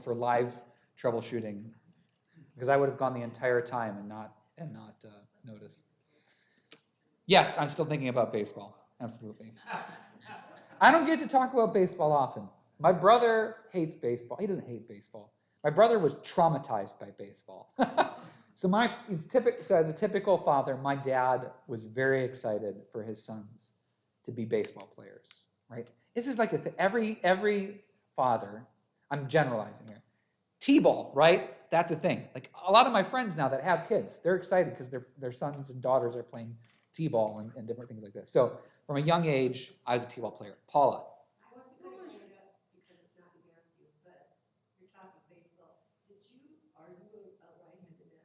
for live troubleshooting, because I would have gone the entire time and not noticed. Yes, I'm still thinking about baseball. Absolutely. I don't get to talk about baseball often. My brother hates baseball. He doesn't hate baseball. My brother was traumatized by baseball. So as a typical father, my dad was very excited for his sons to be baseball players, right? This is like every father, I'm generalizing here, T-ball, right? That's a thing. Like a lot of my friends now that have kids, they're excited because their sons and daughters are playing T-ball and different things like this. So from a young age, I was a T-ball player. Paula.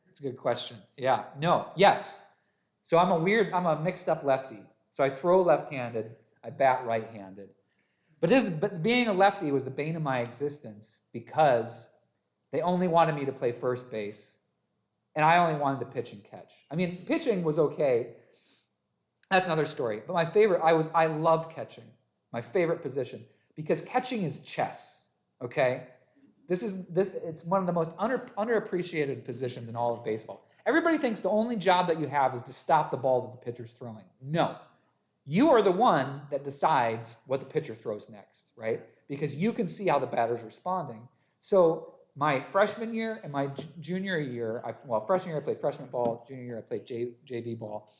That's a good question. Yeah. No. Yes. So I'm a mixed up lefty. So I throw left-handed, I bat right-handed. But being a lefty was the bane of my existence because they only wanted me to play first base, and I only wanted to pitch and catch. I mean, pitching was okay. That's another story. But I loved catching. My favorite position, because catching is chess. Okay? It's one of the most underappreciated positions in all of baseball. Everybody thinks the only job that you have is to stop the ball that the pitcher's throwing. No. You are the one that decides what the pitcher throws next, right? Because you can see how the batter's responding. So my freshman year and my junior year, freshman year I played freshman ball, junior year I played JV ball.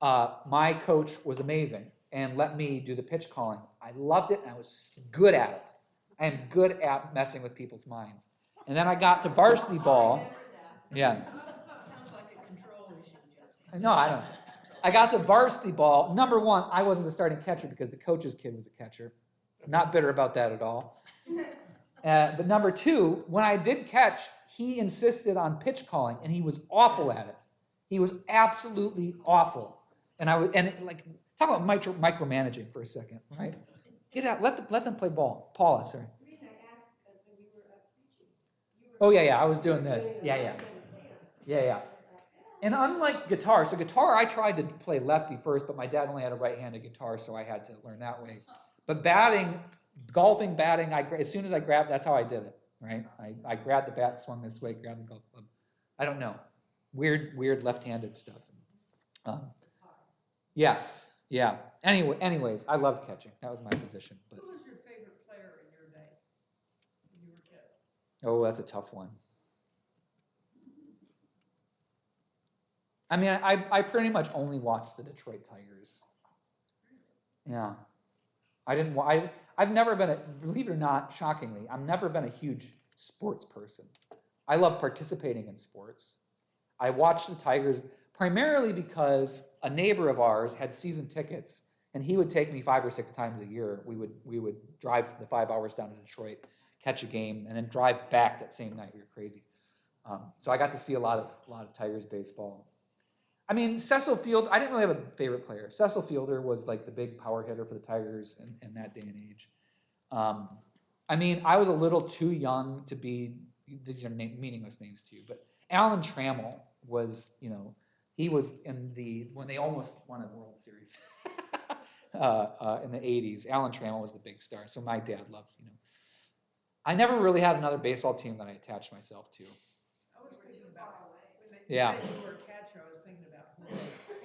My coach was amazing and let me do the pitch calling. I loved it and I was good at it. I am good at messing with people's minds. And then I got to varsity ball. Yeah. Sounds like a control issue. No, I don't. I got to varsity ball. Number one, I wasn't the starting catcher because the coach's kid was a catcher. Not bitter about that at all. But number two, when I did catch, he insisted on pitch calling, and he was awful at it. He was absolutely awful. And talk about micromanaging for a second, right? Get out, let them play ball. Paula, sorry. Oh yeah, I was doing this. Yeah. And unlike guitar, so guitar I tried to play lefty first, but my dad only had a right-handed guitar, so I had to learn that way. But golfing, as soon as I grabbed, that's how I did it, right? I grabbed the bat, swung this way, grabbed the golf club. I don't know, weird left-handed stuff. Yes, yeah. Anyways, I loved catching. That was my position. But who was your favorite player in your day when you were a kid? Oh, that's a tough one. I mean, I pretty much only watched the Detroit Tigers. Yeah. I've never been believe it or not, shockingly, I've never been a huge sports person. I love participating in sports. I watched the Tigers primarily because a neighbor of ours had season tickets, and he would take me 5 or 6 times a year. We would drive the 5 hours down to Detroit, catch a game, and then drive back that same night. We were crazy. So I got to see a lot of Tigers baseball. I mean, Cecil Field, I didn't really have a favorite player. Cecil Fielder was like the big power hitter for the Tigers in that day and age. I mean, I was a little too young to be, these are meaningless names to you, but Alan Trammell was, he was when they almost won a World Series in the 80s. Alan Trammell was the big star, so my dad loved, I never really had another baseball team that I attached myself to. I was thinking about Yeah. When you were a catcher, I was thinking about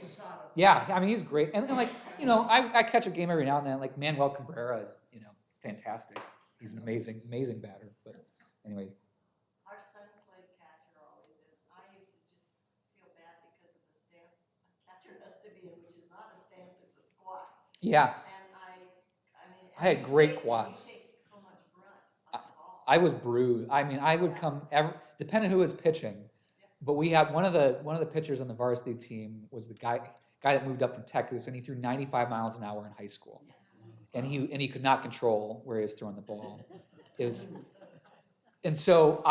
Posada. Yeah, I mean, he's great. And like, I catch a game every now and then. Like, Manuel Cabrera is, fantastic. He's an amazing batter. But anyways. Our son played catcher always, and I used to just feel bad because of the stance a catcher has to be in, which is not a stance, it's a squat. Yeah. And I had great quads. You take so much brunt on the ball. I was bruised. I mean, I would come depending who was pitching. But we had one of the pitchers on the varsity team was the guy that moved up from Texas, and he threw 95 miles an hour in high school, and he could not control where he was throwing the ball. And so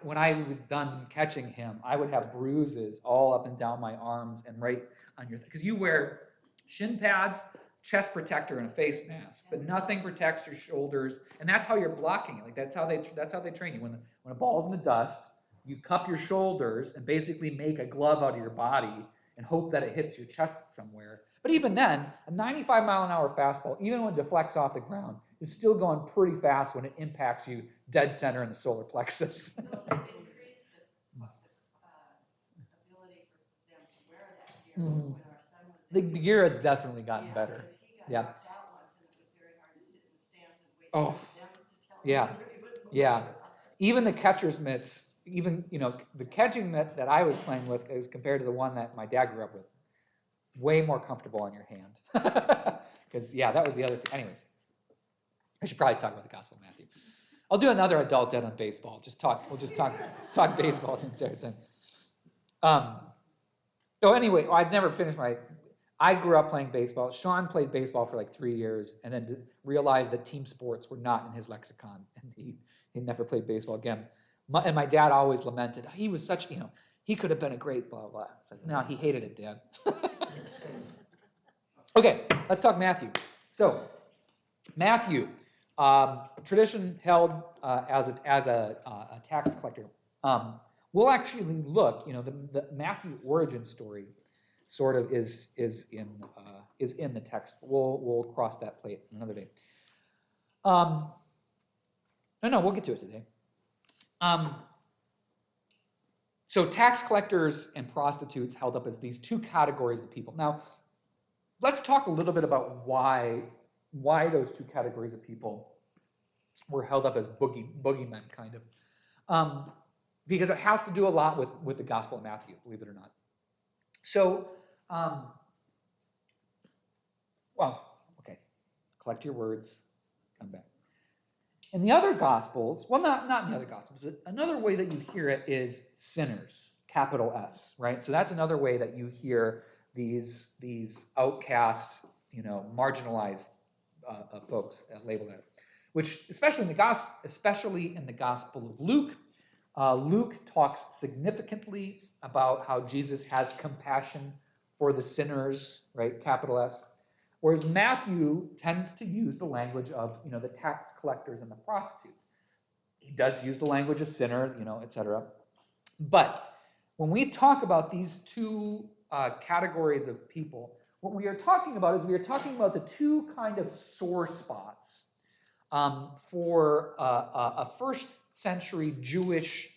when I was done catching him, I would have bruises all up and down my arms and right on because you wear shin pads, chest protector, and a face mask, but nothing protects your shoulders, and that's how you're blocking it. Like that's how they train you. When a ball's in the dust, you cup your shoulders and basically make a glove out of your body and hope that it hits your chest somewhere. But even then, a 95-mile-an-hour fastball, even when it deflects off the ground, is still going pretty fast when it impacts you dead center in the solar plexus. Well, they've increased the ability for them to wear that gear when our son was The in. gear has definitely gotten Yeah, better. 'cause he got Yeah. knocked out once and it was very hard to sit in the stands and wait Oh. for them to tell Yeah. him he was Yeah. over. Even the catcher's mitts, even, the catching mitt that I was playing with as compared to the one that my dad grew up with, way more comfortable on your hand. Because, yeah, that was the other thing. Anyways, I should probably talk about the Gospel of Matthew. I'll do another adult dead on baseball. We'll just talk baseball the entire time. So anyway, I've never finished I grew up playing baseball. Sean played baseball for like 3 years and then realized that team sports were not in his lexicon. And he never played baseball again. And my dad always lamented, he was such, he could have been a great blah, blah. It's like, no, he hated it, Dad. Okay, let's talk Matthew. So, Matthew, tradition held as a tax collector. We'll actually look, the Matthew origin story sort of is in the text. We'll cross that plate another day. No, we'll get to it today. So tax collectors and prostitutes held up as these two categories of people. Now, let's talk a little bit about why those two categories of people were held up as boogeymen, kind of. Because it has to do a lot with the Gospel of Matthew, believe it or not. So, okay, collect your words, come back. In the other Gospels, well, not in the other Gospels, but another way that you hear it is sinners, capital S, right? So that's another way that you hear these outcasts, marginalized folks labeled as, which especially in the Gospel of Luke, Luke talks significantly about how Jesus has compassion for the sinners, right, capital S, whereas Matthew tends to use the language of, the tax collectors and the prostitutes. He does use the language of sinner, etc. But when we talk about these two categories of people, what we are talking about is we are talking about the two kind of sore spots for a first century Jewish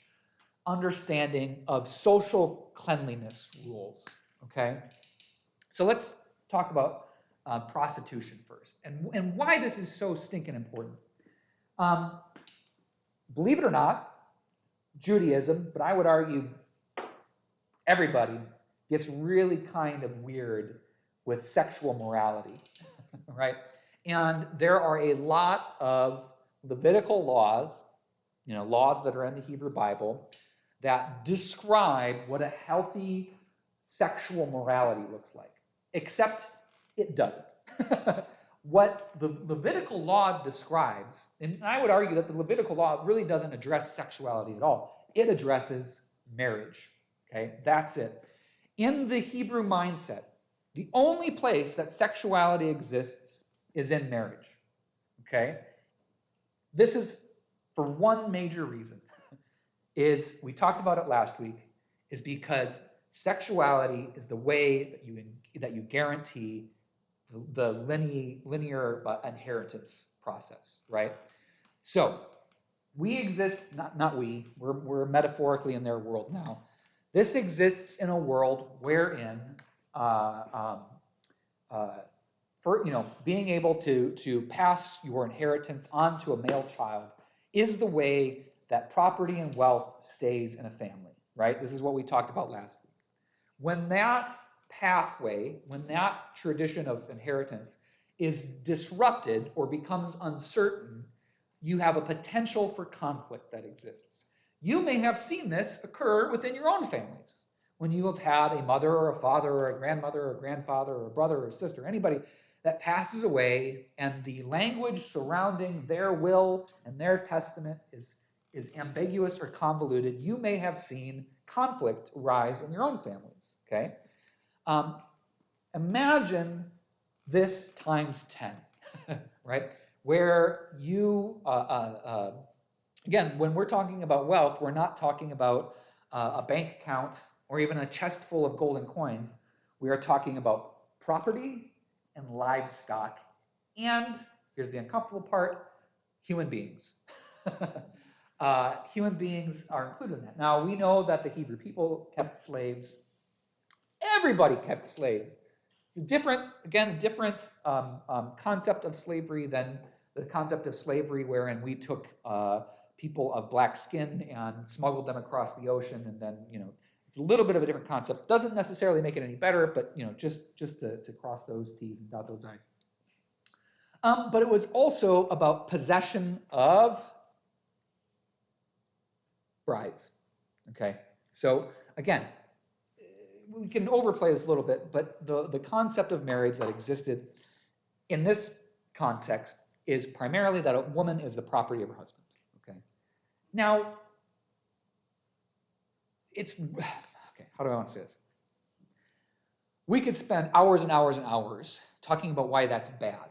understanding of social cleanliness rules, okay? So let's talk about prostitution first and why this is so stinking important. Believe it or not, Judaism, but I would argue everybody gets really kind of weird with sexual morality, right? And there are a lot of Levitical laws, laws that are in the Hebrew Bible that describe what a healthy sexual morality looks like, except it doesn't. What the Levitical law describes, and I would argue that the Levitical law really doesn't address sexuality at all. It addresses marriage, okay? That's it. In the Hebrew mindset, the only place that sexuality exists is in marriage, okay? This is for one major reason, is we talked about it last week, is because sexuality is the way that you guarantee the linear inheritance process, right? So we exist, we're metaphorically in their world now. This exists in a world wherein being able to pass your inheritance on to a male child is the way that property and wealth stays in a family, right? This is what we talked about last week. When that pathway, when that tradition of inheritance is disrupted or becomes uncertain, you have a potential for conflict that exists. You may have seen this occur within your own families. When you have had a mother or a father or a grandmother or a grandfather or a brother or a sister, anybody that passes away and the language surrounding their will and their testament is ambiguous or convoluted, you may have seen conflict rise in your own families, okay? Imagine this times 10, right? Where you, again, when we're talking about wealth, we're not talking about a bank account or even a chest full of golden coins. We are talking about property and livestock and Here's the uncomfortable part: human beings. Human beings are included in that. Now, we know that the Hebrew people kept slaves. Everybody kept slaves. It's a different concept of slavery than the concept of slavery wherein we took people of black skin and smuggled them across the ocean, and then, it's a little bit of a different concept. Doesn't necessarily make it any better, but, just to cross those T's and dot those I's. But it was also about possession of brides. Okay, so again, we can overplay this a little bit, but the concept of marriage that existed in this context is primarily that a woman is the property of her husband. Okay, now how do I want to say this? We could spend hours and hours and hours talking about why that's bad.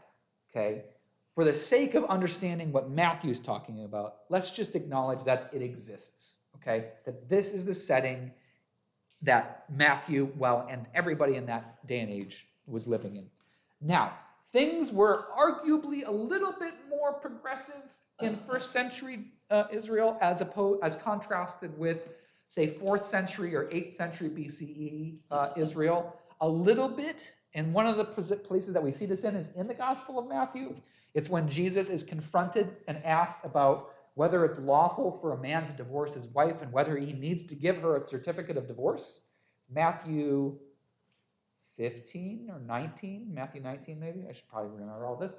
Okay, for the sake of understanding what Matthew's talking about, let's just acknowledge that it exists. Okay, that this is the setting that Matthew, and everybody in that day and age was living in. Now, things were arguably a little bit more progressive in first century Israel as contrasted with, say, 4th century or 8th century BCE Israel. A little bit, and one of the places that we see this in is in the Gospel of Matthew. It's when Jesus is confronted and asked about whether it's lawful for a man to divorce his wife and whether he needs to give her a certificate of divorce. It's Matthew 15 or 19, Matthew 19 maybe. I should probably remember all this.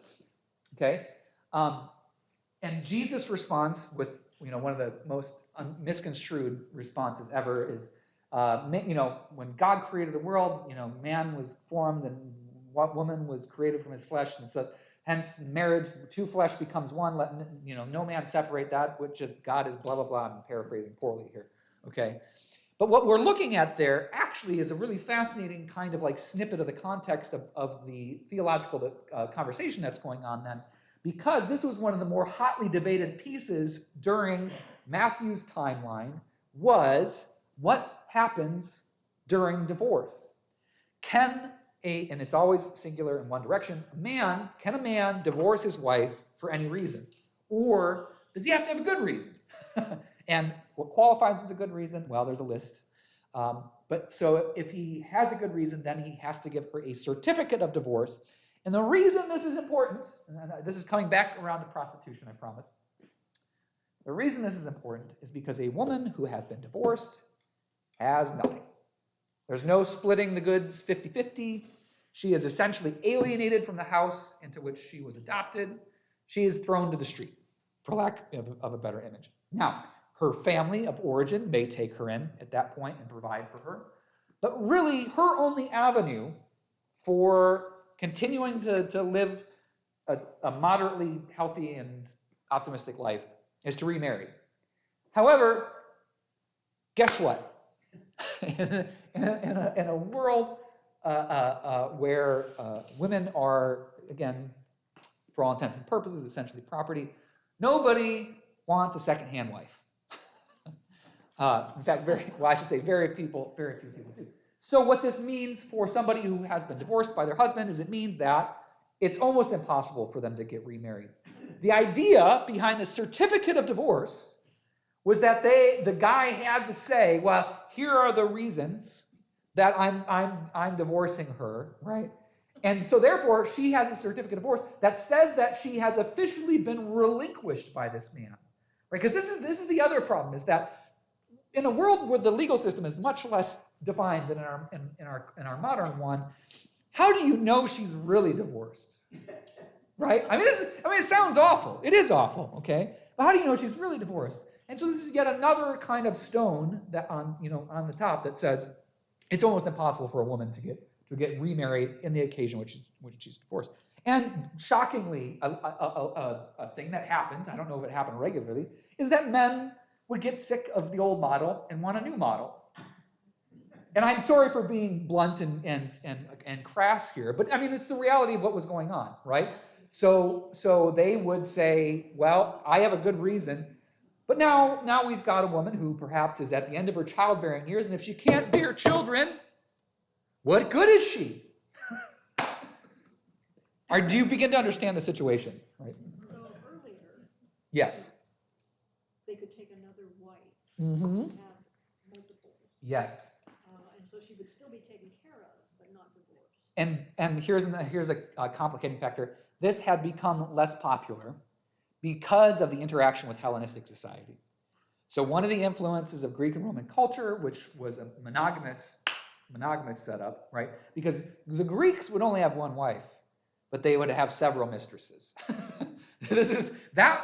Okay, and Jesus responds with, one of the most misconstrued responses ever is, when God created the world, man was formed and woman was created from his flesh, and so hence marriage, two flesh becomes one. Let no man separate that which is God is blah blah blah. I'm paraphrasing poorly here. Okay, but what we're looking at there actually is a really fascinating kind of like snippet of the context of the theological conversation that's going on then, because this was one of the more hotly debated pieces during Matthew's timeline was what happens during divorce. And it's always singular in one direction, can a man divorce his wife for any reason? Or does he have to have a good reason? And what qualifies as a good reason? Well, there's a list. But so if he has a good reason, then he has to give her a certificate of divorce. And the reason this is important, and this is coming back around to prostitution, I promise. The reason this is important is because a woman who has been divorced has nothing. There's no splitting the goods 50-50. She is essentially alienated from the house into which she was adopted. She is thrown to the street, for lack of a better image. Now, her family of origin may take her in at that point and provide for her. But really, her only avenue for continuing to live a moderately healthy and optimistic life is to remarry. However, guess what? in a world where women are, again, for all intents and purposes, essentially property, nobody wants a second-hand wife. In fact, very few people do. So what this means for somebody who has been divorced by their husband is it means that it's almost impossible for them to get remarried. The idea behind the certificate of divorce was that the guy had to say, well, here are the reasons that I'm divorcing her, right? And so therefore, she has a certificate of divorce that says that she has officially been relinquished by this man, right? Because this is the other problem, is that in a world where the legal system is much less defined than in our modern one, how do you know she's really divorced, right? I mean, it sounds awful. It is awful, okay? But how do you know she's really divorced? And so this is yet another kind of stone that on the top that says it's almost impossible for a woman to get remarried in the occasion which she's divorced. And shockingly, a thing that happened, I don't know if it happened regularly, is that men would get sick of the old model and want a new model. And I'm sorry for being blunt and crass here, but I mean it's the reality of what was going on, right? So they would say, well, I have a good reason. But now we've got a woman who perhaps is at the end of her childbearing years, and if she can't bear children, what good is she? Do you begin to understand the situation? Right? So earlier, Yes. they could take another wife Mm-hmm. and have multiples. Yes. And so she would still be taken care of, but not divorced. And here's a complicating factor. This had become less popular because of the interaction with Hellenistic society. So one of the influences of Greek and Roman culture, which was a monogamous setup, right? Because the Greeks would only have one wife, but they would have several mistresses.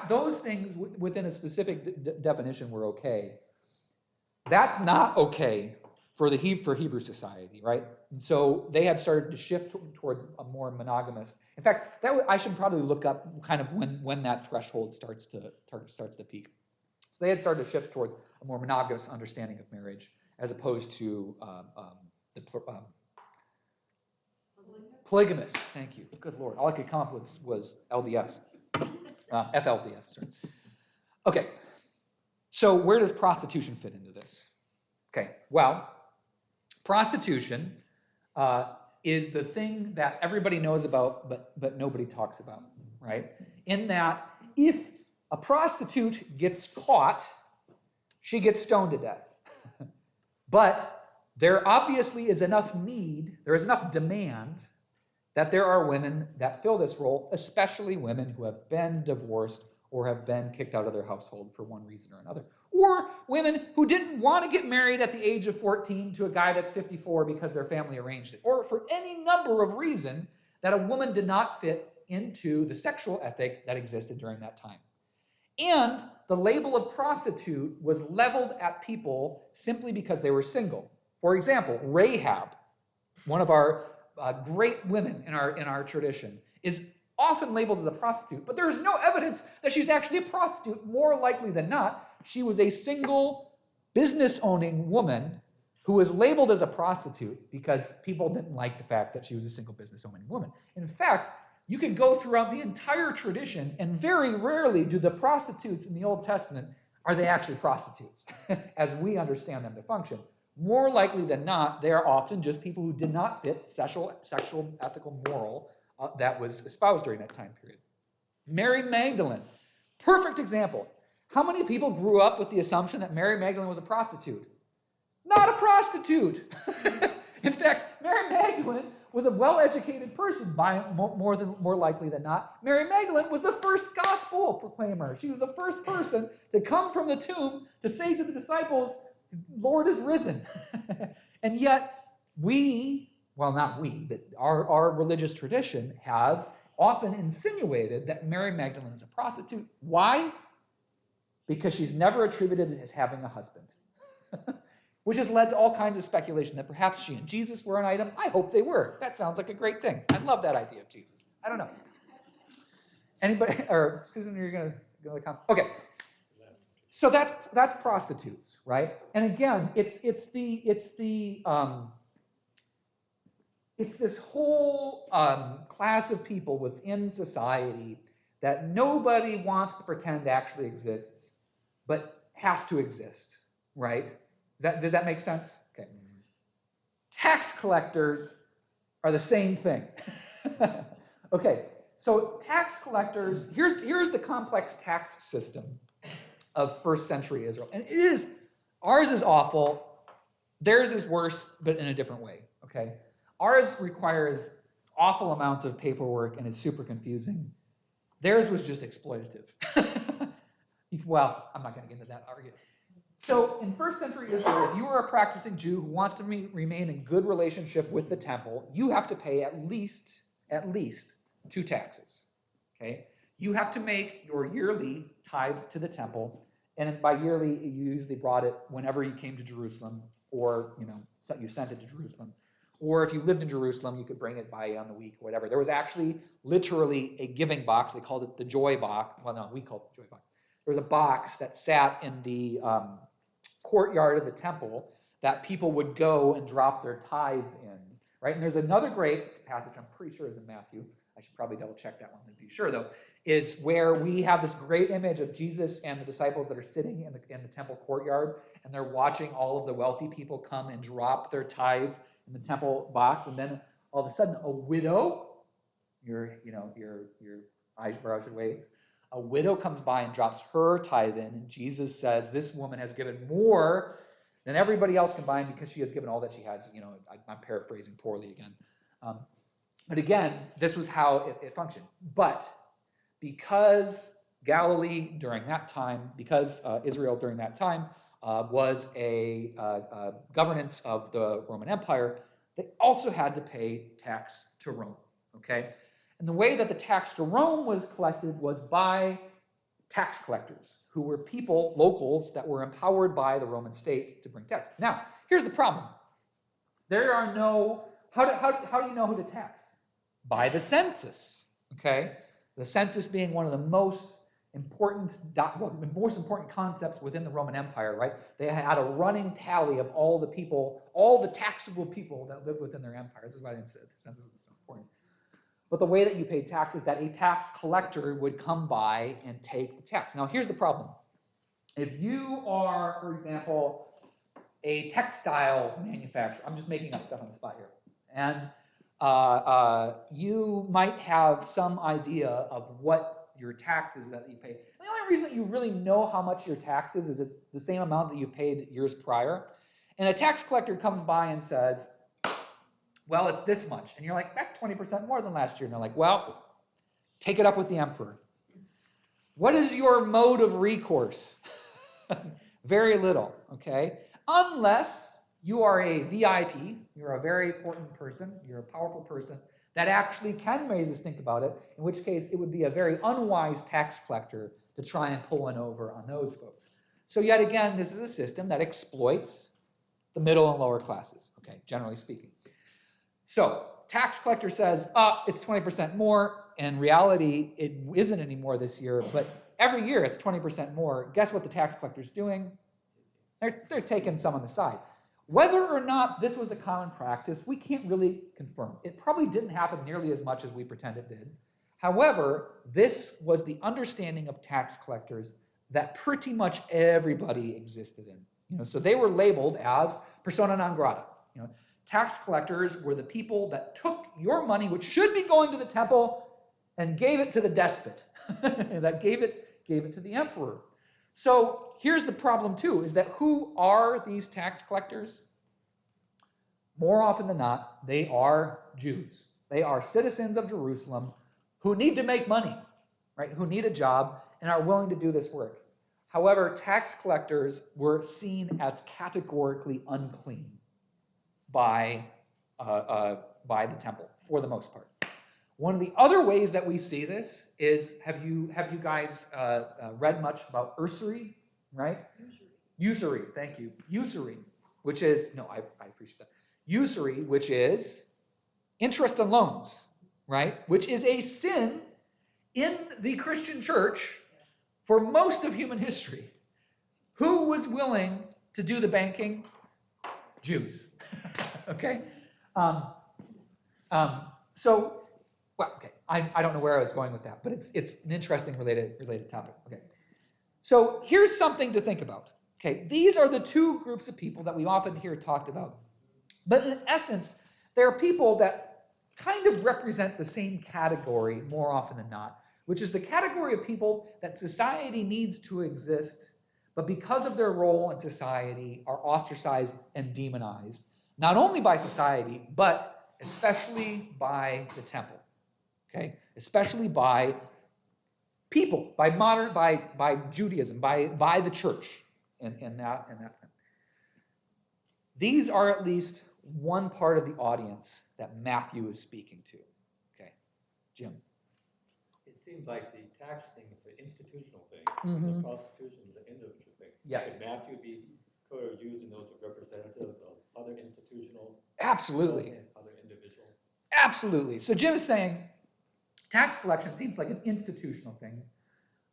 Those things within a specific definition were okay. That's not okay for Hebrew society, right? And so they had started to shift toward a more monogamous. In fact, I should probably look up kind of when that threshold starts to peak. So they had started to shift towards a more monogamous understanding of marriage, as opposed to polygamous. Thank you. Good Lord. All I could come up with was LDS, FLDS. Sorry. Okay. So where does prostitution fit into this? Okay. Well, prostitution is the thing that everybody knows about, but nobody talks about, right? In that, if a prostitute gets caught, she gets stoned to death. But there obviously is enough need, there is enough demand, that there are women that fill this role, especially women who have been divorced or have been kicked out of their household for one reason or another. Or women who didn't want to get married at the age of 14 to a guy that's 54 because their family arranged it. Or for any number of reasons that a woman did not fit into the sexual ethic that existed during that time. And the label of prostitute was leveled at people simply because they were single. For example, Rahab, one of our great women in our tradition, is often labeled as a prostitute, but there is no evidence that she's actually a prostitute. More likely than not, she was a single business-owning woman who was labeled as a prostitute because people didn't like the fact that she was a single business-owning woman. In fact, you can go throughout the entire tradition, and very rarely do the prostitutes in the Old Testament, are they actually prostitutes, as we understand them to function. More likely than not, they are often just people who did not fit sexual, ethical, moral that was espoused during that time period. Mary Magdalene, perfect example. How many people grew up with the assumption that Mary Magdalene was a prostitute? Not a prostitute. In fact, Mary Magdalene was a well-educated person, more likely than not. Mary Magdalene was the first gospel proclaimer. She was the first person to come from the tomb to say to the disciples, Lord is risen. And yet not we, but our religious tradition has often insinuated that Mary Magdalene is a prostitute. Why? Because she's never attributed as having a husband. Which has led to all kinds of speculation that perhaps she and Jesus were an item. I hope they were. That sounds like a great thing. I love that idea of Jesus. I don't know. Anybody, or Susan, you're going to come? Okay. So that's prostitutes, right? And again, it's this whole class of people within society that nobody wants to pretend actually exists, but has to exist, right? Does that make sense? Okay. Tax collectors are the same thing. Okay, so tax collectors, here's the complex tax system of first century Israel. And ours is awful, theirs is worse, but in a different way, okay? Ours requires awful amounts of paperwork and is super confusing. Theirs was just exploitative. Well, I'm not going to get into that argument. So in first century Israel, if you are a practicing Jew who wants to remain in good relationship with the temple, you have to pay at least 2 taxes. Okay? You have to make your yearly tithe to the temple, and by yearly, you usually brought it whenever you came to Jerusalem, or you sent it to Jerusalem. Or if you lived in Jerusalem, you could bring it by on the week, or whatever. There was actually literally a giving box. They called it the joy box. Well, no, we called it the joy box. There was a box that sat in the courtyard of the temple that people would go and drop their tithe in, right? And there's another great passage, I'm pretty sure is in Matthew. I should probably double check that one to be sure, though. Is where we have this great image of Jesus and the disciples that are sitting in the temple courtyard, and they're watching all of the wealthy people come and drop their tithe in the temple box, and then all of a sudden a widow your eyebrows should wave. A widow comes by and drops her tithe in, and Jesus says, this woman has given more than everybody else combined because she has given all that she has. I'm paraphrasing poorly again. But again, this was how it functioned. But because Galilee during that time, because Israel during that time was a governance of the Roman Empire, they also had to pay tax to Rome, okay? And the way that the tax to Rome was collected was by tax collectors, who were people, locals, that were empowered by the Roman state to bring tax. Now, here's the problem. There are no, how do you know who to tax? By the census, okay? The census being one of the most important concepts within the Roman Empire, right? They had a running tally of all the people, all the taxable people that lived within their empire. This is why the census was so important. But the way that you paid tax is that a tax collector would come by and take the tax. Now, here's the problem. If you are, for example, a textile manufacturer, I'm just making up stuff on the spot here, and you might have some idea of what your taxes that you pay. And the only reason that you really know how much your tax is it's the same amount that you paid years prior. And a tax collector comes by and says, well, it's this much. And you're like, that's 20% more than last year. And they're like, well, take it up with the emperor. What is your mode of recourse? Very little, okay? Unless you are a VIP, you're a very important person, you're a powerful person, that actually can raise a stink about it, in which case it would be a very unwise tax collector to try and pull one over on those folks. So yet again, this is a system that exploits the middle and lower classes, okay, generally speaking. So tax collector says, it's 20% more. In reality, it isn't anymore this year, but every year it's 20% more. Guess what the tax collector's doing? They're taking some on the side. Whether or not this was a common practice, we can't really confirm. It probably didn't happen nearly as much as we pretend it did. However, this was the understanding of tax collectors that pretty much everybody existed in. So they were labeled as persona non grata. Tax collectors were the people that took your money, which should be going to the temple, and gave it to the despot. That gave it to the emperor. So here's the problem too, is that who are these tax collectors? More often than not, they are Jews. They are citizens of Jerusalem who need to make money, right? Who need a job and are willing to do this work. However, tax collectors were seen as categorically unclean by the temple, for the most part. One of the other ways that we see this is, have you guys read much about usury, right? Usury, thank you. Usury, which is, no, I appreciate that. Usury, which is interest on loans, right? Which is a sin in the Christian church for most of human history. Who was willing to do the banking? Jews. Okay? So, well, okay, I don't know where I was going with that, but it's an interesting related topic. Okay. So here's something to think about. Okay, these are the two groups of people that we often hear talked about. But in essence, there are people that kind of represent the same category more often than not, which is the category of people that society needs to exist, but because of their role in society are ostracized and demonized, not only by society, but especially by the temple. Okay, especially by people, by Judaism, by the church, and that. These are at least one part of the audience that Matthew is speaking to. Okay, Jim. It seems like the tax thing is an institutional thing, Mm-hmm. and the prostitution is an individual thing. Yes. Could Matthew be sort of using those as representatives of other institutional? Absolutely. And other individual? Absolutely. So Jim is saying tax collection seems like an institutional thing,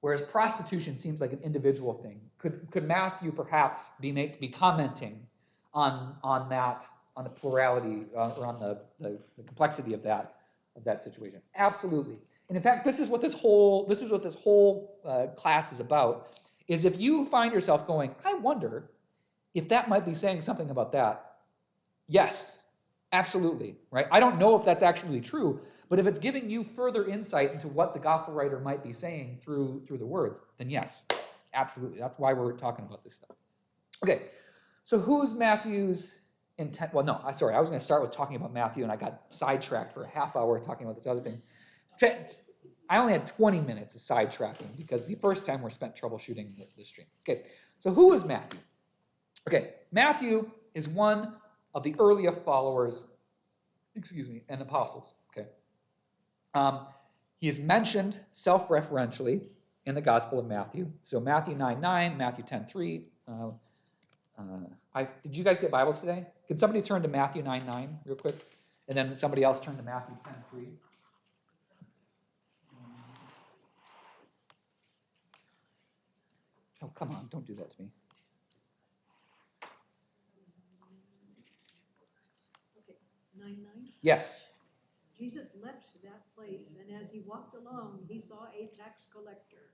whereas prostitution seems like an individual thing. Could Matthew perhaps be commenting on that, on the plurality, or on the complexity of that situation? Absolutely. And in fact, this is what this whole class is about. Is if you find yourself going, I wonder if that might be saying something about that. Yes, Absolutely, right? I don't know if that's actually true, but if it's giving you further insight into what the gospel writer might be saying through the words, then yes, absolutely. That's why we're talking about this stuff. Okay, so who's Matthew's intent? Well, no, sorry, I was going to start with talking about Matthew, and I got sidetracked for a half hour talking about this other thing. I only had 20 minutes of sidetracking because the first time we're spent troubleshooting the stream. Okay, so who is Matthew? Okay, Matthew is one of the earliest followers, and apostles. Okay, he is mentioned self-referentially in the Gospel of Matthew. So Matthew 9:9, Matthew 10:3. Did you guys get Bibles today? Could somebody turn to Matthew 9:9 real quick, and then somebody else turn to Matthew 10:3. Oh, come on! Don't do that to me. Okay, 9:9. Yes. Jesus left that place, and as he walked along, he saw a tax collector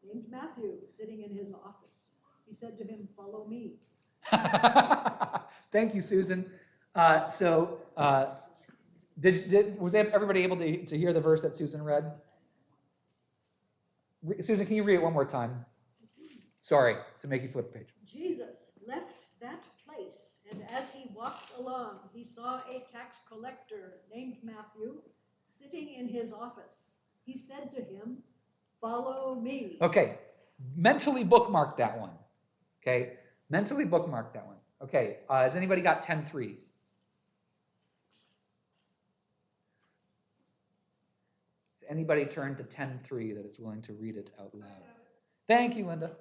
named Matthew sitting in his office. He said to him, "Follow me." Thank you, Susan. Was everybody able to hear the verse that Susan read? Susan, can you read it one more time? Sorry to make you flip the page. Jesus left that place, and as he walked along, he saw a tax collector named Matthew sitting in his office. He said to him, "Follow me." Okay, mentally bookmark that one. Okay, mentally bookmark that one. Okay, has anybody got 10:3? Has anybody turn to 10:3 that is willing to read it out loud? Thank you, Linda.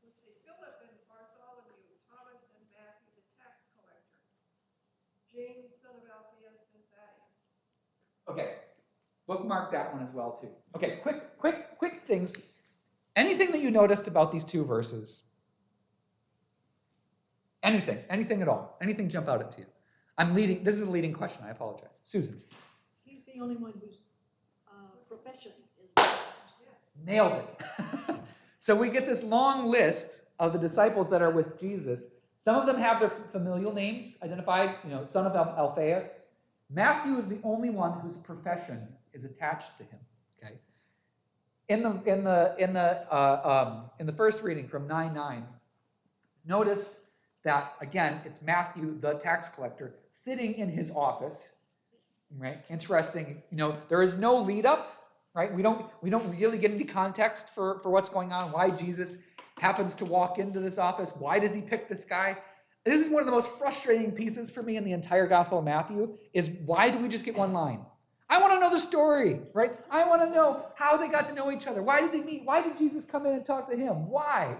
Let's see, Philip and Bartholomew, Thomas and Matthew the tax collector, James son of Alphaeus and Thaddeus. Okay, bookmark that one as well too. Okay, quick things. Anything that you noticed about these two verses? Anything at all? Anything jump out at you? This is a leading question, I apologize. Susan. He's the only one whose profession is. Nailed it. So we get this long list of the disciples that are with Jesus. Some of them have their familial names identified, son of Alphaeus. Matthew is the only one whose profession is attached to him. Okay. In the first reading from 9:9, notice that again it's Matthew, the tax collector, sitting in his office. Right? Interesting. There is no lead up. Right? We don't really get any context for what's going on. Why Jesus happens to walk into this office? Why does he pick this guy? This is one of the most frustrating pieces for me in the entire Gospel of Matthew. Is why do we just get one line? I want to know the story, right? I want to know how they got to know each other. Why did they meet? Why did Jesus come in and talk to him? Why?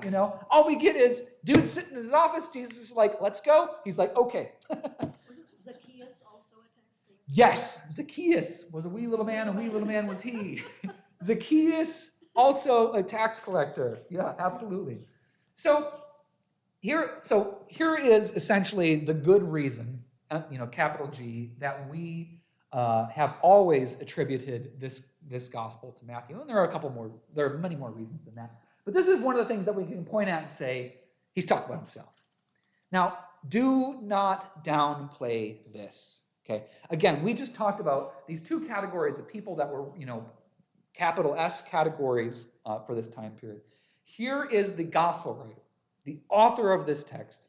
All we get is dude sitting in his office. Jesus is like, let's go. He's like, okay. Wasn't Zacchaeus also a tax collector? Yes, Zacchaeus was a wee little man, was he. Zacchaeus, also a tax collector. Yeah, absolutely. So here is essentially the good reason, capital G, that we have always attributed this gospel to Matthew. And there are many more reasons than that. But this is one of the things that we can point at and say, he's talking about himself. Now, do not downplay this. Okay. Again, we just talked about these two categories of people that were, capital S categories for this time period. Here is the gospel writer, the author of this text,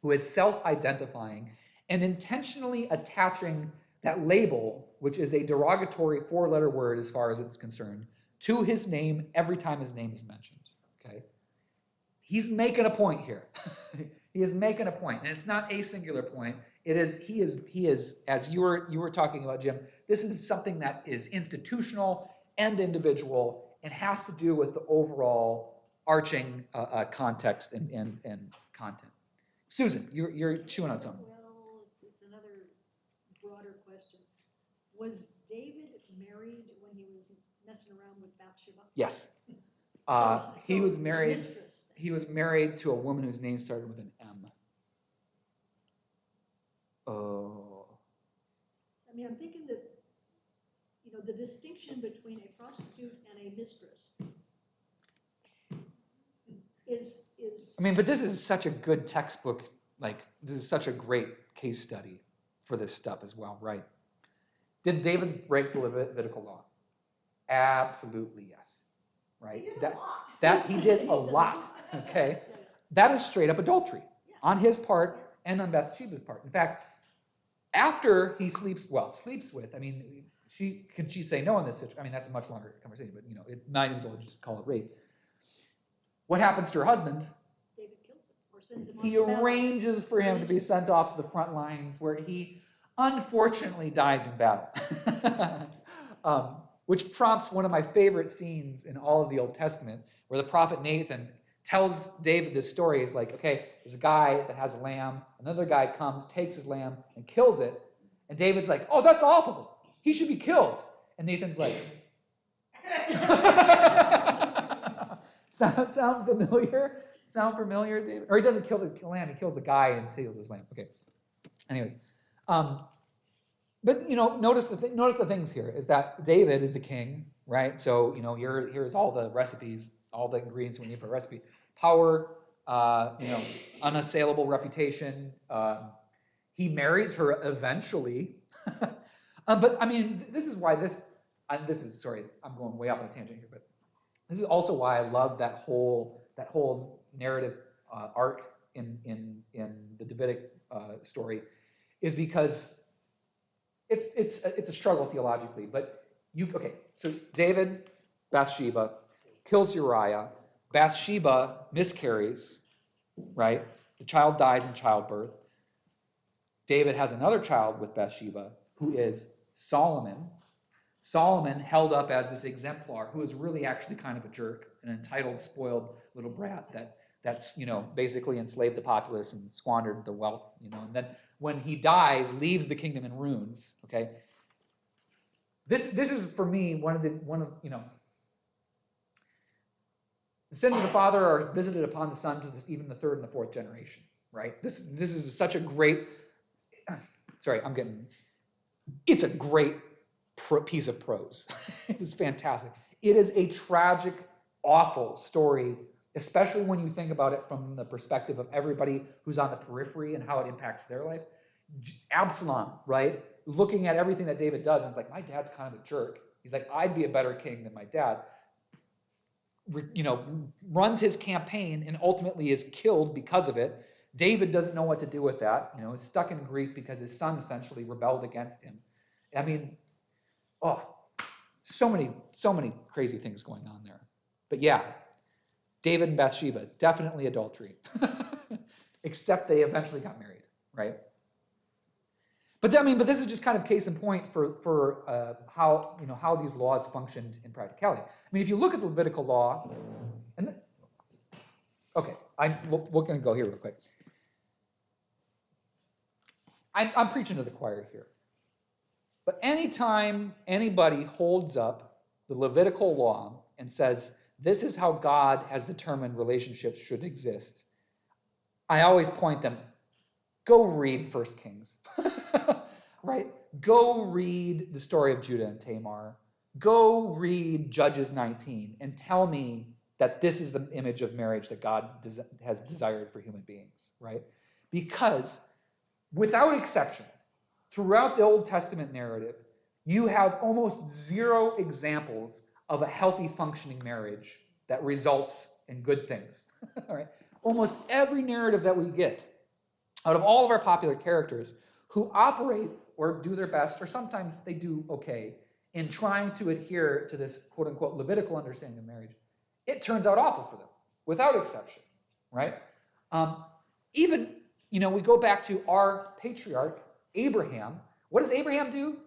who is self-identifying and intentionally attaching that label, which is a derogatory four-letter word as far as it's concerned, to his name every time his name is mentioned. Okay. He's making a point here. He is making a point, and it's not a singular point. He is, as you were talking about, Jim, this is something that is institutional and individual and has to do with the overall arching context and content. Susan, you're chewing on something. Well, it's another broader question. Was David married when he was messing around with Bathsheba? Yes. He was married. He was married to a woman whose name started with an M. Oh. I mean, I'm thinking that, the distinction between a prostitute and a mistress is. I mean, but this is such a good textbook. This is such a great case study for this stuff as well, right? Did David break the Levitical law? Absolutely yes, right? That he did a lot, okay? That is straight up adultery on his part and on Bathsheba's part. In fact, after he sleeps with, I mean, can she say no in this situation? I mean, that's a much longer conversation, but it's 9 years old, just call it rape. What happens to her husband? David kills him or sends him off He to battle. arranges for him to be sent off to the front lines, where he unfortunately dies in battle. Which prompts one of my favorite scenes in all of the Old Testament, where the prophet Nathan tells David this story. He's like, okay, there's a guy that has a lamb. Another guy comes, takes his lamb, and kills it. And David's like, oh, that's awful. He should be killed. And Nathan's like, sound familiar? Sound familiar, David? Or he doesn't kill the lamb. He kills the guy and steals his lamb. Okay. Anyways. But notice the things here is that David is the king, right? So here's all the recipes, all the ingredients we need for a recipe: power, unassailable reputation. He marries her eventually, but I mean, this is why sorry, I'm going way off on a tangent here, but this is also why I love that whole narrative arc in the Davidic story, is because it's a struggle theologically, but so David, Bathsheba, kills Uriah. Bathsheba miscarries, right? The child dies in childbirth. David has another child with Bathsheba, who is Solomon. Solomon held up as this exemplar, who is really actually kind of a jerk, an entitled, spoiled little brat that's basically enslaved the populace and squandered the wealth, and then when he dies, leaves the kingdom in ruins. Okay, this is for me one of the sins of the father are visited upon the son to even the third and the fourth generation. Right? This is such a great. Sorry, it's a great piece of prose. It's fantastic. It is a tragic, awful story, especially when you think about it from the perspective of everybody who's on the periphery and how it impacts their life. Absalom, right? Looking at everything that David does, and it's like, my dad's kind of a jerk. He's like, I'd be a better king than my dad. Runs his campaign and ultimately is killed because of it. David doesn't know what to do with that. He's stuck in grief because his son essentially rebelled against him. I mean, so many crazy things going on there. But yeah, David and Bathsheba, definitely adultery. Except they eventually got married, right? But this is just kind of case in point for how these laws functioned in practicality. I mean, if you look at the Levitical law, we're going to go here real quick. I'm preaching to the choir here. But anytime anybody holds up the Levitical law and says, this is how God has determined relationships should exist, I always point them, go read 1 Kings, right? Go read the story of Judah and Tamar. Go read Judges 19 and tell me that this is the image of marriage that God has desired for human beings, right? Because without exception, throughout the Old Testament narrative, you have almost zero examples of a healthy functioning marriage that results in good things. All right? Almost every narrative that we get out of all of our popular characters who operate or do their best, or sometimes they do okay, in trying to adhere to this quote-unquote Levitical understanding of marriage, it turns out awful for them, without exception, right? Even, we go back to our patriarch, Abraham. What does Abraham do?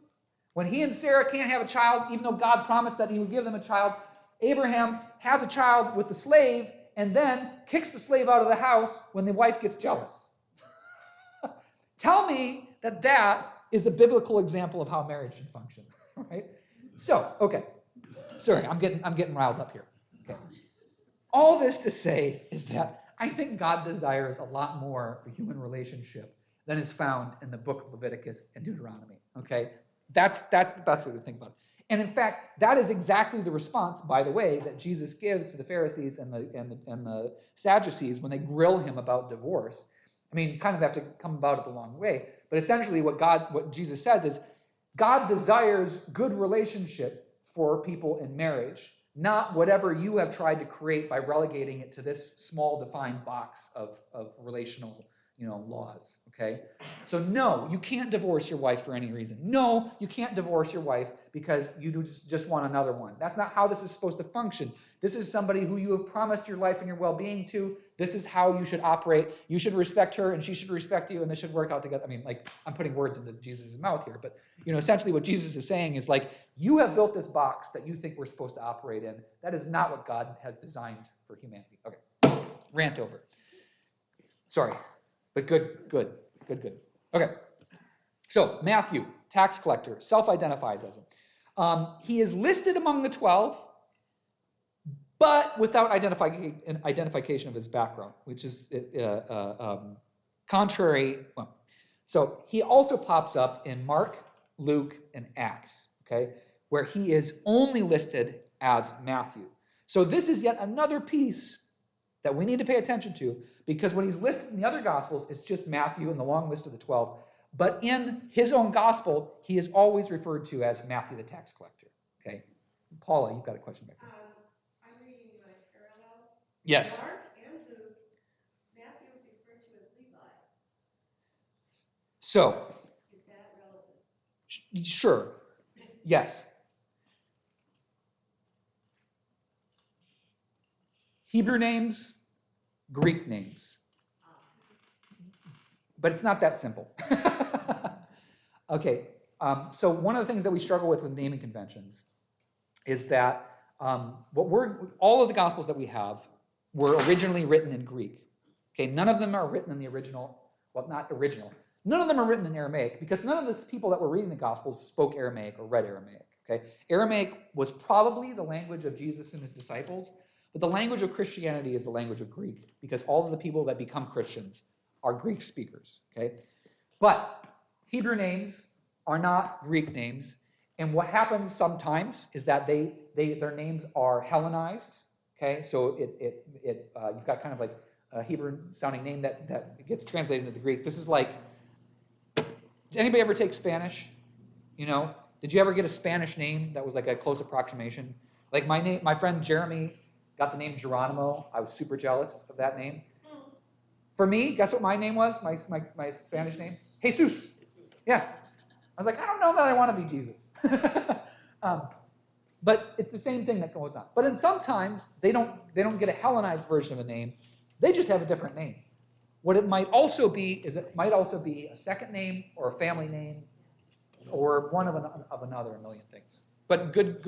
When he and Sarah can't have a child, even though God promised that he would give them a child, Abraham has a child with the slave and then kicks the slave out of the house when the wife gets jealous. Tell me that is the biblical example of how marriage should function, right? So, okay. Sorry, I'm getting riled up here. Okay. All this to say is that I think God desires a lot more for human relationship than is found in the book of Leviticus and Deuteronomy. Okay, that's the best way to think about it. And in fact, that is exactly the response, by the way, that Jesus gives to the Pharisees and the Sadducees when they grill him about divorce. I mean, you kind of have to come about it the long way. But essentially what Jesus says is, God desires good relationship for people in marriage, not whatever you have tried to create by relegating it to this small defined box of relational, laws, okay? So no, you can't divorce your wife for any reason. No, you can't divorce your wife because you just want another one. That's not how this is supposed to function. This is somebody who you have promised your life and your well-being to. This is how you should operate. You should respect her and she should respect you, and this should work out together. I mean, like, I'm putting words into Jesus' mouth here, but essentially what Jesus is saying is, like, you have built this box that you think we're supposed to operate in. That is not what God has designed for humanity. Okay, rant over. Sorry, but good. Okay, so Matthew, tax collector, self-identifies as him. He is listed among the 12, but without identification of his background, which is contrary. Well, so he also pops up in Mark, Luke, and Acts, okay, where he is only listed as Matthew. So this is yet another piece that we need to pay attention to, because when he's listed in the other Gospels, it's just Matthew in the long list of the 12. But in his own Gospel, he is always referred to as Matthew the tax collector. Okay, Paula, you've got a question back there. I'm reading you a parallel. Yes. Mark and Luke, Matthew is referred to as Levi. So, Is that relevant? sure. Yes. Hebrew names, Greek names. But it's not that simple. Okay, so one of the things that we struggle with naming conventions is that all of the Gospels that we have were originally written in Greek. Okay, none of them are written in the original, well, not original. None of them are written in Aramaic, because none of the people that were reading the Gospels spoke Aramaic or read Aramaic. Okay, Aramaic was probably the language of Jesus and his disciples, but the language of Christianity is the language of Greek, because all of the people that become Christians are Greek speakers. Okay, but Hebrew names are not Greek names, and what happens sometimes is that their names are Hellenized. Okay, so you've got kind of like a Hebrew-sounding name that gets translated into the Greek. This is like, did anybody ever take Spanish? Did you ever get a Spanish name that was like a close approximation? Like my friend Jeremy got the name Geronimo. I was super jealous of that name. For me, guess what my name was? My Spanish name? Jesus. Yeah. I was like, I don't know that I want to be Jesus. But it's the same thing that goes on. But then sometimes they don't get a Hellenized version of a name. They just have a different name. What it might also be is it might also be a second name or a family name or one of another, a million things. But good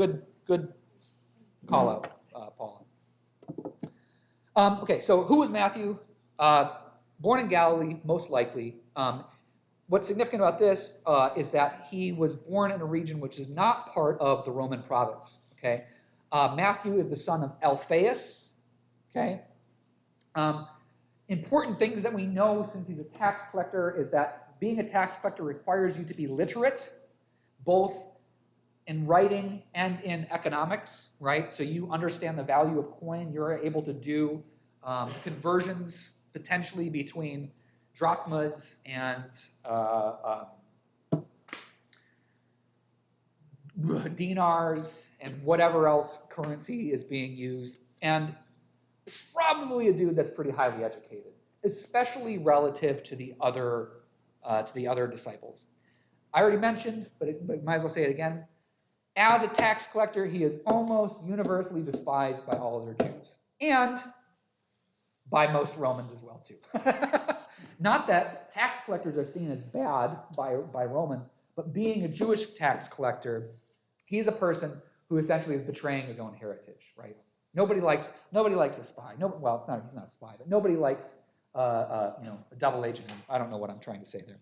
call out, Paula. Okay, so who was Matthew? Born in Galilee, most likely. What's significant about this is that he was born in a region which is not part of the Roman province. Okay, Matthew is the son of Alphaeus. Okay, important things that we know since he's a tax collector is that being a tax collector requires you to be literate, both in writing and in economics, right? So you understand the value of coin. You're able to do conversions potentially between drachmas and dinars and whatever else currency is being used, and probably a dude that's pretty highly educated, especially relative to the other disciples. I already mentioned, but might as well say it again. As a tax collector, he is almost universally despised by all other Jews, and by most Romans as well too. Not that tax collectors are seen as bad by Romans, but being a Jewish tax collector, he's a person who essentially is betraying his own heritage, right? Nobody likes a spy. Well, he's not a spy, but nobody likes a double agent. I don't know what I'm trying to say there.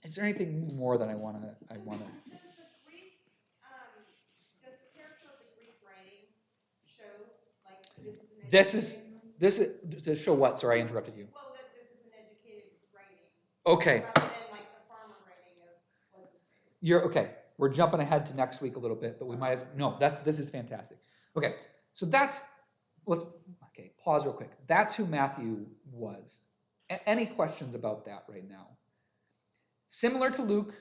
Is there anything more that I want to? Does the Greek, does the character of the Greek writing show, like, this is an This is to show what? Sorry, I interrupted you. Well, that this is an educated writing. Okay. Rather than like the farmer writing of what's his face. You're okay. We're jumping ahead to next week a little bit, but we might as no. This is fantastic. Okay, so that's okay, pause real quick. That's who Matthew was. Any questions about that right now? Similar to Luke,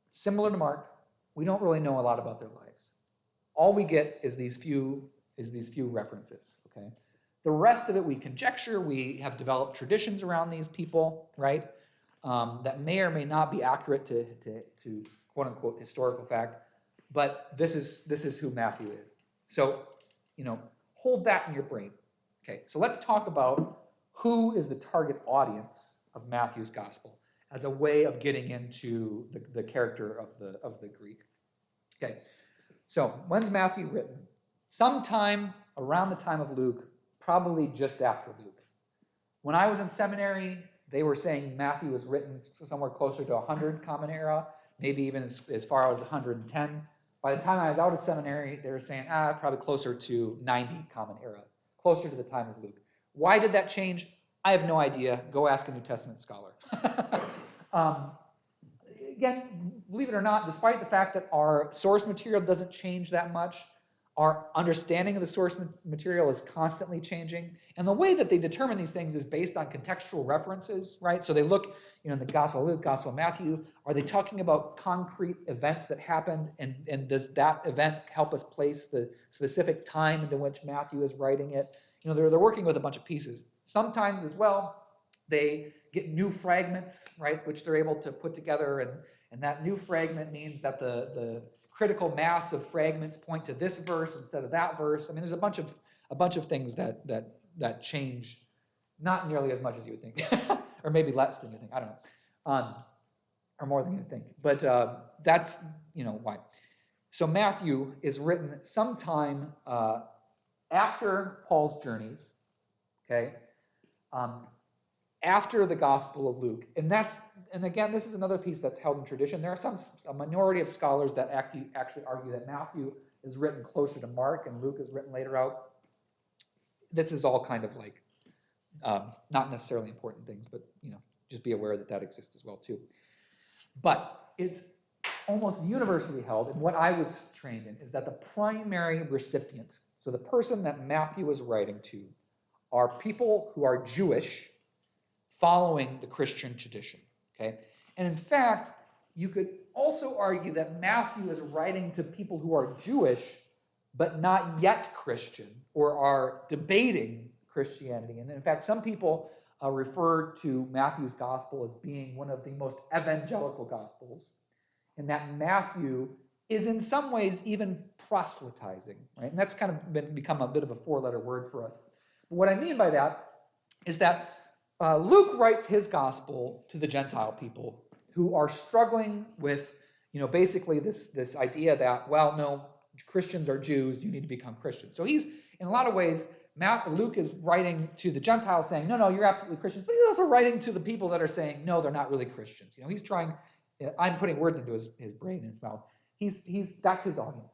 similar to Mark, we don't really know a lot about their lives. All we get is these few references, okay? The rest of it we conjecture. We have developed traditions around these people, right? That may or may not be accurate to quote unquote historical fact, but this is who Matthew is. So, hold that in your brain. Okay, so let's talk about who is the target audience of Matthew's gospel as a way of getting into the character of the Greek. Okay, so when's Matthew written? Sometime around the time of Luke, probably just after Luke. When I was in seminary, they were saying Matthew was written somewhere closer to 100 Common Era, maybe even as far as 110. By the time I was out of seminary, they were saying, probably closer to 90 Common Era, closer to the time of Luke. Why did that change? I have no idea. Go ask a New Testament scholar. Again, believe it or not, despite the fact that our source material doesn't change that much, our understanding of the source material is constantly changing. And the way that they determine these things is based on contextual references, right? So they look, in the Gospel of Luke, Gospel of Matthew, are they talking about concrete events that happened? And does that event help us place the specific time into which Matthew is writing it? They're working with a bunch of pieces. Sometimes as well, they get new fragments, right, which they're able to put together, and that new fragment means that the critical mass of fragments point to this verse instead of that verse. I mean, there's a bunch of things that change, not nearly as much as you would think, or maybe less than you think. I don't know, or more than you think. But that's why. So Matthew is written sometime after Paul's journeys, okay, after the Gospel of Luke. And again, this is another piece that's held in tradition. There are a minority of scholars that actually argue that Matthew is written closer to Mark and Luke is written later out. This is all kind of like not necessarily important things, but just be aware that exists as well too. But it's almost universally held, and what I was trained in is that the primary recipient, so the person that Matthew is writing to, are people who are Jewish following the Christian tradition, okay? And in fact, you could also argue that Matthew is writing to people who are Jewish but not yet Christian or are debating Christianity. And in fact, some people refer to Matthew's gospel as being one of the most evangelical gospels, and that Matthew is in some ways even proselytizing, right? And that's kind of become a bit of a four-letter word for us. But what I mean by that is that Luke writes his gospel to the Gentile people who are struggling with, basically this idea that, well, no, Christians are Jews, you need to become Christians. So he's, in a lot of ways, Luke is writing to the Gentiles saying, no, you're absolutely Christians, but he's also writing to the people that are saying, no, they're not really Christians. He's trying, I'm putting words into his brain and his mouth. That's his audience.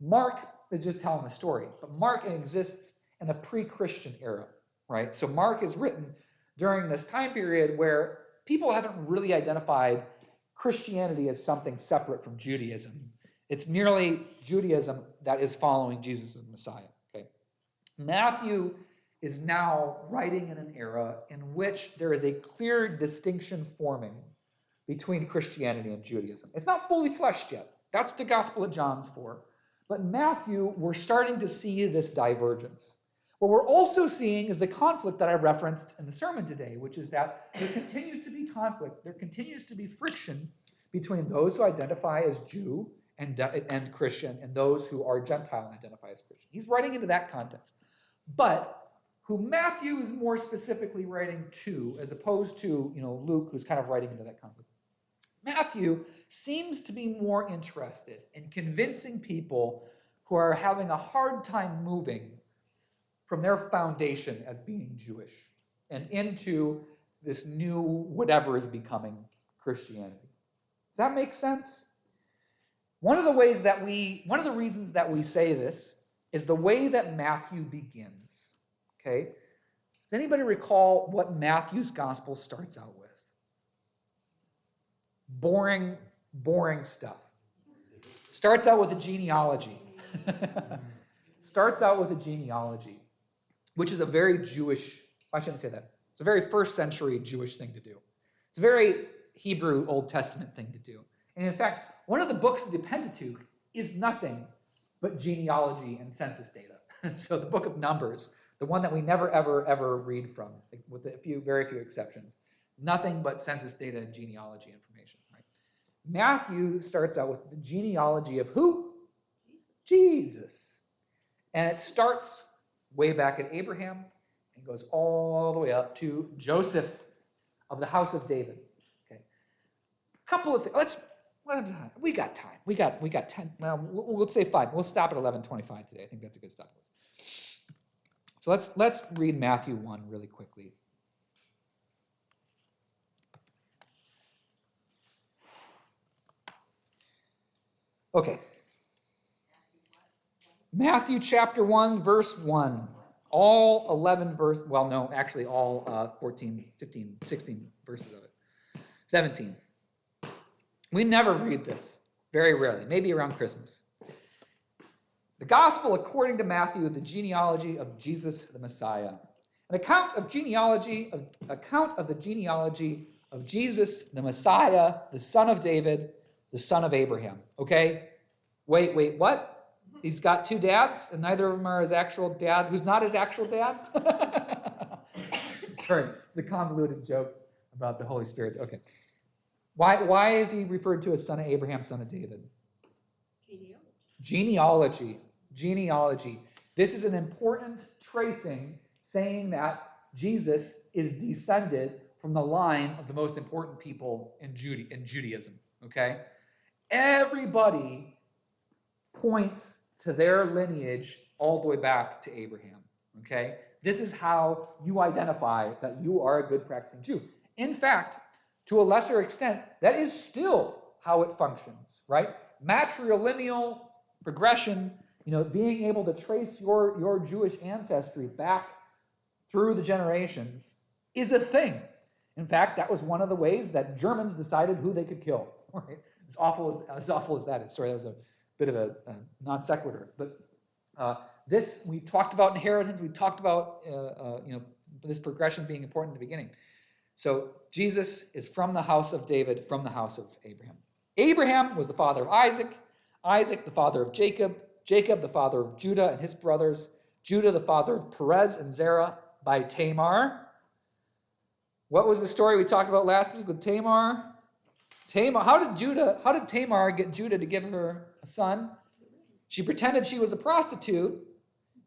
Mark is just telling the story, but Mark exists in a pre-Christian era, right? So Mark is written during this time period where people haven't really identified Christianity as something separate from Judaism. It's merely Judaism that is following Jesus as Messiah. Okay? Matthew is now writing in an era in which there is a clear distinction forming between Christianity and Judaism. It's not fully fleshed yet. That's what the Gospel of John's for. But Matthew, we're starting to see this divergence. What we're also seeing is the conflict that I referenced in the sermon today, which is that there continues to be conflict. There continues to be friction between those who identify as Jew and Christian and those who are Gentile and identify as Christian. He's writing into that context. But who Matthew is more specifically writing to, as opposed to Luke, who's kind of writing into that conflict, Matthew seems to be more interested in convincing people who are having a hard time moving from their foundation as being Jewish and into this new whatever is becoming Christianity. Does that make sense? One of the reasons that we say this is the way that Matthew begins. Okay? Does anybody recall what Matthew's gospel starts out with? Boring stuff. Starts out with a genealogy. which is a very Jewish, I shouldn't say that. It's a very first century Jewish thing to do. It's a very Hebrew Old Testament thing to do. And in fact, one of the books of the Pentateuch is nothing but genealogy and census data. So the book of Numbers, the one that we never, ever read from, with very few exceptions, nothing but census data and genealogy information. Right? Matthew starts out with the genealogy of who? Jesus. And it starts way back at Abraham and goes all the way up to Joseph of the house of David. Okay. A couple of things. We got time. We got 10. Well, we'll say 5. We'll stop at 11:25 today. I think that's a good stop. So let's read Matthew 1 really quickly. Okay. Matthew chapter 1, verse 1. All 11 verse, well, no, actually all 14, 15, 16 verses of it. 17. We never read this, very rarely, maybe around Christmas. The Gospel according to Matthew, the genealogy of Jesus the Messiah. An account of the genealogy of Jesus the Messiah, the son of David, the son of Abraham. Okay? Wait, what? He's got 2 dads, and neither of them are his actual dad, who's not his actual dad? Sorry, it's a convoluted joke about the Holy Spirit. Okay. Why is he referred to as son of Abraham, son of David? Genealogy. This is an important tracing saying that Jesus is descended from the line of the most important people in Judaism. Okay? Everybody points to their lineage all the way back to Abraham. Okay? This is how you identify that you are a good practicing Jew. In fact, to a lesser extent, that is still how it functions, right? Matrilineal progression, being able to trace your Jewish ancestry back through the generations is a thing. In fact, that was one of the ways that Germans decided who they could kill. Right? As awful as that is. Sorry, that was a bit of a non sequitur. But this, we talked about inheritance. We talked about this progression being important at the beginning. So Jesus is from the house of David, from the house of Abraham. Abraham was the father of Isaac, Isaac the father of Jacob, Jacob the father of Judah and his brothers, Judah the father of Perez and Zerah by Tamar. What was the story we talked about last week with Tamar? How did Tamar get Judah to give her a son? She pretended she was a prostitute,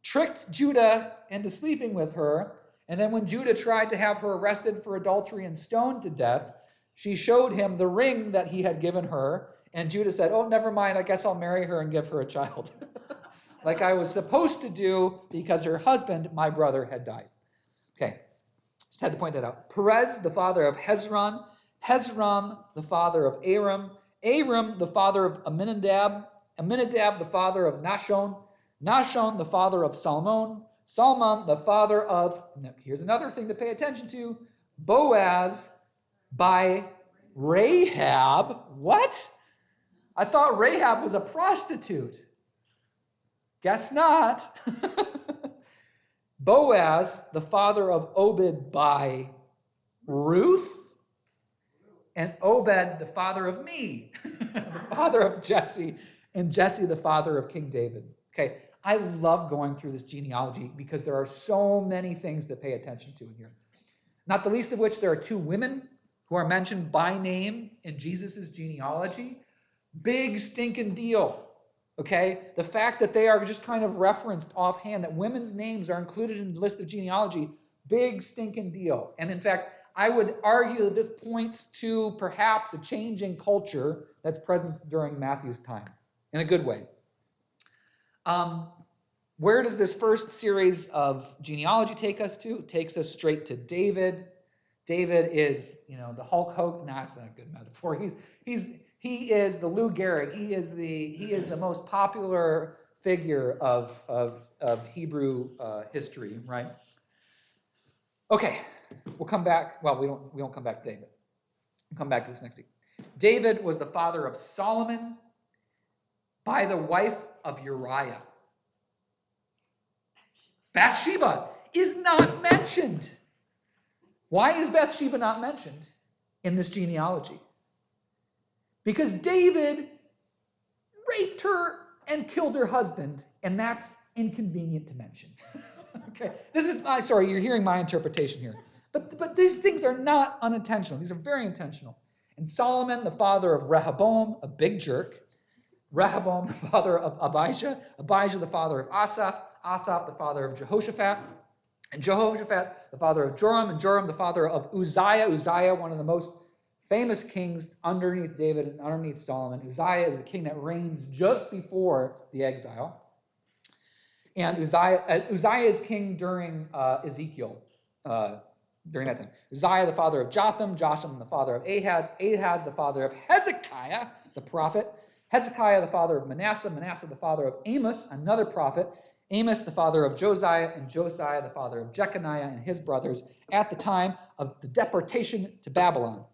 tricked Judah into sleeping with her, and then when Judah tried to have her arrested for adultery and stoned to death, she showed him the ring that he had given her, and Judah said, "Oh, never mind, I guess I'll marry her and give her a child." Like I was supposed to do because her husband, my brother, had died. Okay, just had to point that out. Perez, the father of Hezron, Hezron, the father of Aram, Aram, the father of Amminadab, Amminadab, the father of Nahshon, Nahshon, the father of Salmon, Salmon, the father of, here's another thing to pay attention to, Boaz by Rahab. What? I thought Rahab was a prostitute. Guess not. Boaz, the father of Obed by Ruth, and Obed, the father of me, the father of Jesse, and Jesse, the father of King David. Okay, I love going through this genealogy because there are so many things to pay attention to in here. Not the least of which there are 2 women who are mentioned by name in Jesus' genealogy. Big stinking deal. Okay? The fact that they are just kind of referenced offhand, that women's names are included in the list of genealogy, big stinking deal. And in fact, I would argue that this points to perhaps a change in culture that's present during Matthew's time, in a good way. Where does this first series of genealogy take us to? It takes us straight to David. David is, the Hulk Hogan. Nah, it's not a good metaphor. He is the Lou Gehrig. He is the most popular figure of Hebrew history, right? Okay, we'll come back. Well, we won't come back to David. We'll come back to this next week. David was the father of Solomon by the wife of Uriah. Bathsheba. is not mentioned. Why is Bathsheba not mentioned in this genealogy? Because David raped her and killed her husband, and that's inconvenient to mention. Okay, this is sorry, you're hearing my interpretation here. But these things are not unintentional. These are very intentional. And Solomon, the father of Rehoboam, a big jerk. Rehoboam, the father of Abijah. Abijah, the father of Asaph. Asaph, the father of Jehoshaphat. And Jehoshaphat, the father of Joram. And Joram, the father of Uzziah. Uzziah, one of the most famous kings underneath David and underneath Solomon. Uzziah is the king that reigns just before the exile. And Uzziah is king during Ezekiel, during that time. Uzziah, the father of Jotham. Jotham, the father of Ahaz. Ahaz, the father of Hezekiah, the prophet. Hezekiah, the father of Manasseh. Manasseh, the father of Amos, another prophet. Amos, the father of Josiah. And Josiah, the father of Jeconiah and his brothers at the time of the deportation to Babylon.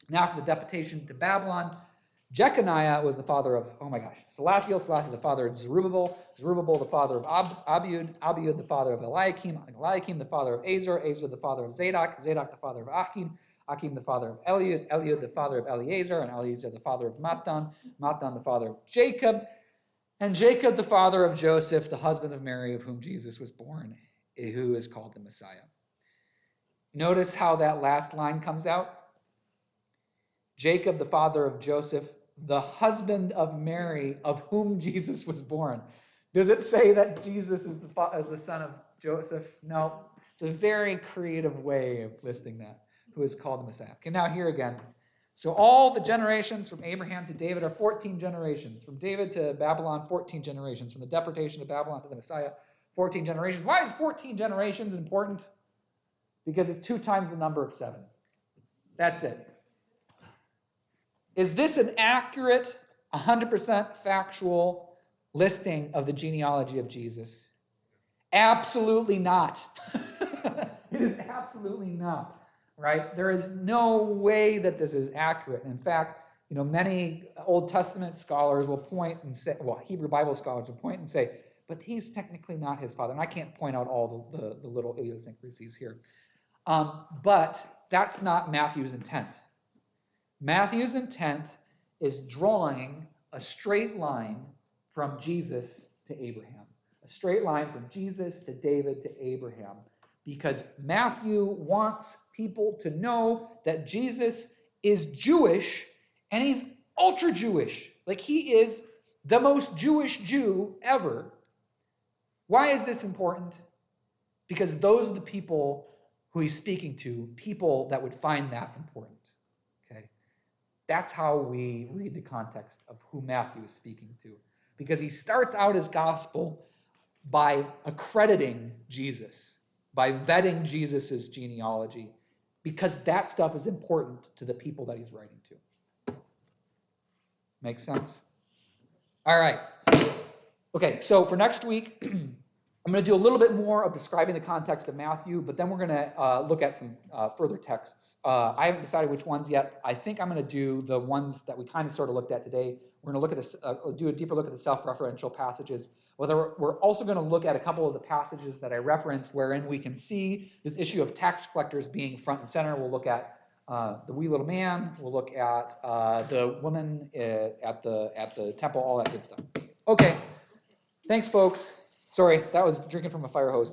Now, after the deportation to Babylon, Jeconiah was the father of, Salathiel. Salathiel, the father of Zerubbabel. Zerubbabel, the father of Abiud. Abiud, the father of Eliakim. Eliakim, the father of Azor. Azor, the father of Zadok. Zadok, the father of Achim. Achim, the father of Eliud. Eliud, the father of Eleazar. And Eleazar, the father of Mattan. Mattan, the father of Jacob. And Jacob, the father of Joseph, the husband of Mary, of whom Jesus was born, who is called the Messiah. Notice how that last line comes out. Jacob, the father of Joseph, the husband of Mary, of whom Jesus was born. Does it say that Jesus is the son of Joseph? No. It's a very creative way of listing that, who is called the Messiah. Okay, now here again. So all the generations from Abraham to David are 14 generations. From David to Babylon, 14 generations. From the deportation to Babylon to the Messiah, 14 generations. Why is 14 generations important? Because it's 2 times the number of 7. That's it. Is this an accurate, 100% factual listing of the genealogy of Jesus? Absolutely not. It is absolutely not, right? There is no way that this is accurate. In fact, many Old Testament scholars will point and say, Hebrew Bible scholars will point and say, but he's technically not his father. And I can't point out all the little idiosyncrasies here. But that's not Matthew's intent. Matthew's intent is drawing a straight line from Jesus to Abraham. A straight line from Jesus to David to Abraham. Because Matthew wants people to know that Jesus is Jewish and he's ultra Jewish. Like he is the most Jewish Jew ever. Why is this important? Because those are the people who he's speaking to, people that would find that important. Okay? That's how we read the context of who Matthew is speaking to. Because he starts out his gospel by accrediting Jesus, by vetting Jesus' genealogy, because that stuff is important to the people that he's writing to. Make sense? All right. Okay, so for next week, I'm going to do a little bit more of describing the context of Matthew, but then we're going to look at some further texts. I haven't decided which ones yet. I think I'm going to do the ones that we kind of sort of looked at today. We're going to look at this, do a deeper look at the self-referential passages. We're also going to look at a couple of the passages that I referenced wherein we can see this issue of tax collectors being front and center. We'll look at the wee little man. We'll look at the woman at the temple, all that good stuff. Okay. Thanks, folks. Sorry, that was drinking from a fire hose.